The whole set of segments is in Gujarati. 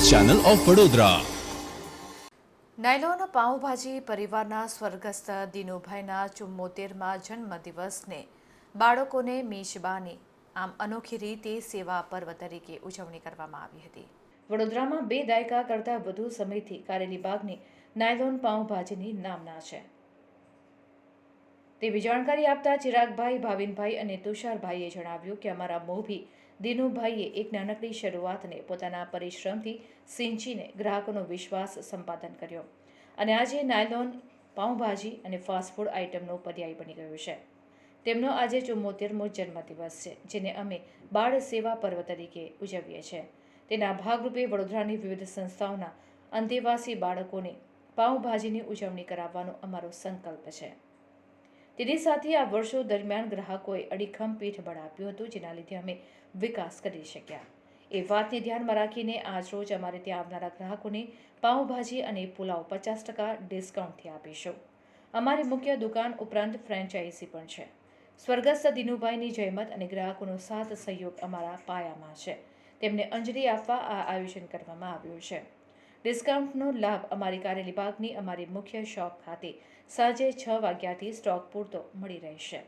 Channel of Vadodara. Nylon pav bhaji પરિવારના સ્વર્ગસ્થ દિનુભાઈના 74મા જન્મદિવસને બાળકોને મેજબાની આમ અનોખી રીતે સેવા પર્વ તરીકે ઉજવણી કરવામાં આવી હતી। વડોદરામાં 2 દાયકા કરતાં વધુ સમયથી કારેલીબાગની નાયલોન પાઉંભાજીની નામના છે તેવી જાણકારી આપતા ચિરાગભાઈ, ભાવિનભાઈ અને તુષારભાઈએ જણાવ્યું કે અમારા મોભી દિનુભાઈએ એક નાનકડી શરૂઆતને પોતાના પરિશ્રમથી સિંચીને ગ્રાહકોનો વિશ્વાસ સંપાદન કર્યો અને આજે નાયલોન પાઉંભાજી અને ફાસ્ટફૂડ આઇટમનો પર્યાય બની ગયો છે। તેમનો આજે 74મો જન્મદિવસ છે, જેને અમે બાળ સેવા પર્વ તરીકે ઉજવીએ છીએ। તેના ભાગરૂપે વડોદરાની વિવિધ સંસ્થાઓના અંતેવાસી બાળકોને પાઉંભાજીની ઉજવણી કરાવવાનો અમારો સંકલ્પ છે। તેની સાથે આ વર્ષો દરમિયાન ગ્રાહકોએ અડીખમ પીઠબળ આપ્યું હતું, જેના લીધે અમે વિકાસ કરી શક્યા। એ વાતને ધ્યાનમાં રાખીને આજરોજ અમારે ત્યાં આવનારા ગ્રાહકોને પાઉંભાજી અને પુલાવ 50% ડિસ્કાઉન્ટથી આપીશું। અમારી મુખ્ય દુકાન ઉપરાંત ફ્રેન્ચાઇઝી પણ છે। સ્વર્ગસ્થ દિનુભાઈની જહેમત અને ગ્રાહકોનો સાથ સહયોગ અમારા પાયામાં છે। તેમને અંજલિ આપવા આ આયોજન કરવામાં આવ્યું છે। ડિસ્કાઉન્ટનો લાભ અમારી કારેલીબાગની અમારી મુખ્ય શોપ ખાતે સાંજે 6 વાગ્યાથી સ્ટોક પૂરતો મળી રહેશે।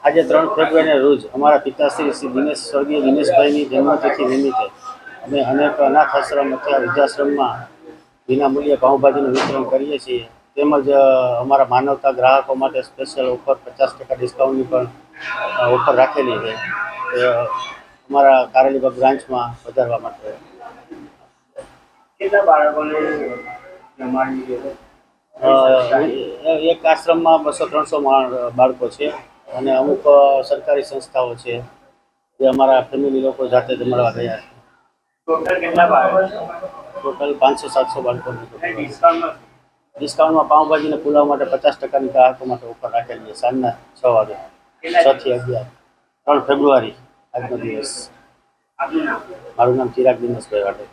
આજે 3 ફેબ્રુઆરીના રોજ અમારા પિતાશ્રી શ્રી સ્વર્ગીય દિનેશભાઈની જન્મતિથિ નિમિત્તે અમે અનેક અનાથ આશ્રમ અથવા વૃદ્ધાશ્રમમાં વિનામૂલ્યે પાઉંભાજીનું વિતરણ કરીએ છીએ. તેમજ અમારા માનવતા ગ્રાહકો માટે સ્પેશિયલ ઓફર 50% ડિસ્કાઉન્ટની પણ ઓફર રાખેલી છે. તે અમારા કારેલીબાગ બ્રાન્ચમાં વધારવા માટે. કેટલા બાળકોને જમાડી એક આશ્રમમાં 200-300 બાળકો છે અને અમુક સરકારી સંસ્થાઓ છે જે અમારા ફેમિલી લોકો જાતે જમાડવા ગયા છે. ટોટલ કેટલા બાળકો ટોટલ 500-700 બાળકોને ડિસ્કાઉન્ટમાં ડિસ્કાઉન્ટમાં પાઉંભાજીને પુલાવ માટે 50%ની ગ્રાહકો માટે ઓફર રાખેલી છે. સાંજના 6 વાગે, 6 થી 11, 3 ફેબ્રુઆરી આજનો દિવસ. આપનું નામ? મારું નામ ચિરાગ દિનેશભાઈ વાઢેર.